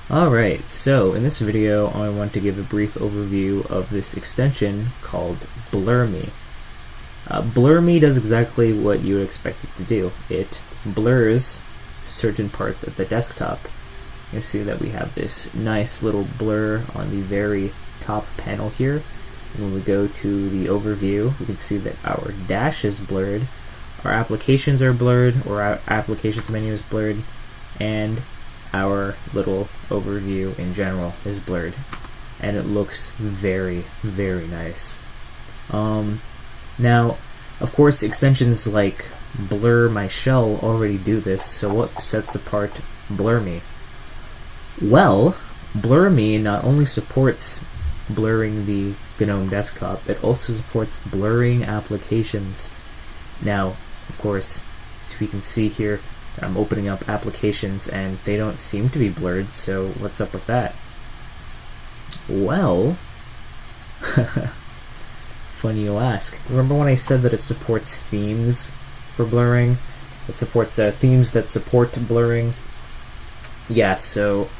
Alright, so in this video I want to give a brief overview of this extension called Blur.me. Blur.me does exactly what you would expect it to do. It blurs certain parts of the desktop. You see that we have this nice little blur on the very top panel here. And when we go to the overview, we can see that our dash is blurred, our applications are blurred, or our applications menu is blurred, and our little overview in general is blurred, and it looks very, very nice. Now, of course, extensions like Blur My Shell already do this, so what sets apart Blur.me? Well, Blur.me not only supports blurring the Gnome desktop, it also supports blurring applications. Now, of course, as we can see here, I'm opening up applications and they don't seem to be blurred, so what's up with that? Well, funny you ask. Remember when I said that it supports themes for blurring? It supports themes that support blurring? Yeah, so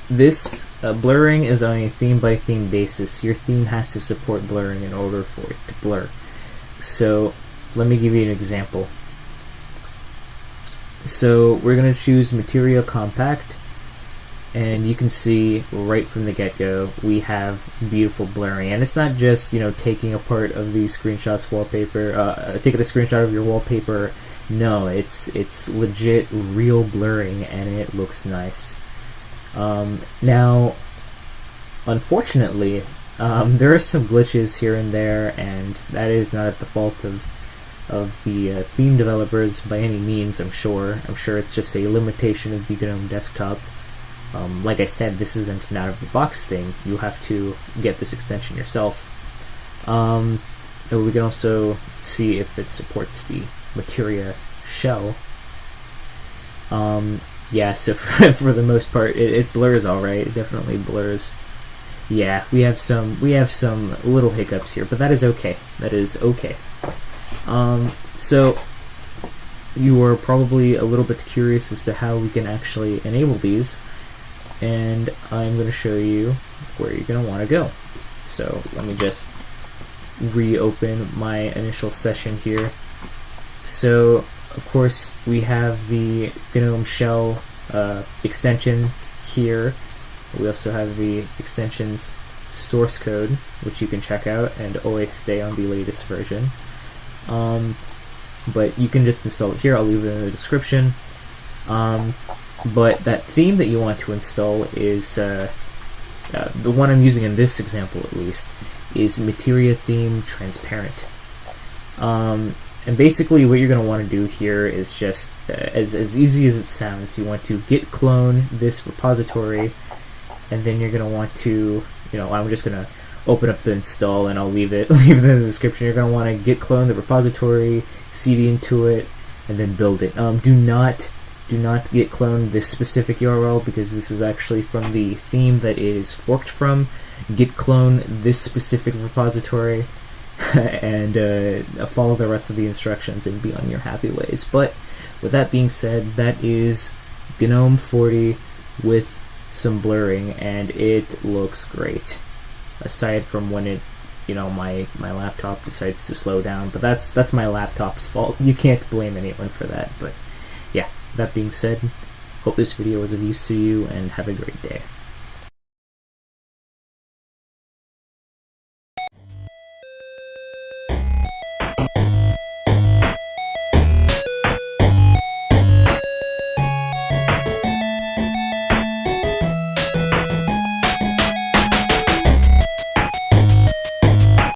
this blurring is on a theme-by-theme basis. Your theme has to support blurring in order for it to blur. So, let me give you an example. So we're going to choose Materia Compact, and you can see right from the get-go we have beautiful blurring. And it's not just, taking a part of the screenshot's wallpaper, taking a screenshot of your wallpaper. No, it's legit real blurring, and it looks nice. Now, unfortunately, there are some glitches here and there, and that is not at the fault of the theme developers by any means, I'm sure. I'm sure it's just a limitation of the Gnome desktop. Like I said, this isn't an out-of-the-box thing. You have to get this extension yourself. And we can also see if it supports the Materia shell. Yeah, so for the most part, it blurs alright. It definitely blurs. Yeah, we have some little hiccups here, but that is okay. That is okay. So you are probably a little bit curious as to how we can actually enable these, and I'm going to show you where you're going to want to go. So let me just reopen my initial session here. So of course we have the Gnome shell extension here. We also have the extension's source code, which you can check out and always stay on the latest version. But you can just install it here. I'll leave it in the description. But that theme that you want to install is the one I'm using in this example, at least, is Materia Theme Transparent. And basically, what you're going to want to do here is just as easy as it sounds. You want to git clone this repository, and then you're going to want to, I'm just going to open up the install, and I'll leave it in the description. You're going to want to git clone the repository, cd into it, and then build it. Do not git clone this specific URL, because this is actually from the theme that it is forked from. Git clone this specific repository, and follow the rest of the instructions and be on your happy ways. But with that being said, that is GNOME 40 with some blurring, and it looks great. Aside from when it, my laptop decides to slow down, but that's my laptop's fault. You can't blame anyone for that. But yeah, that being said, hope this video was of use to you, and have a great day.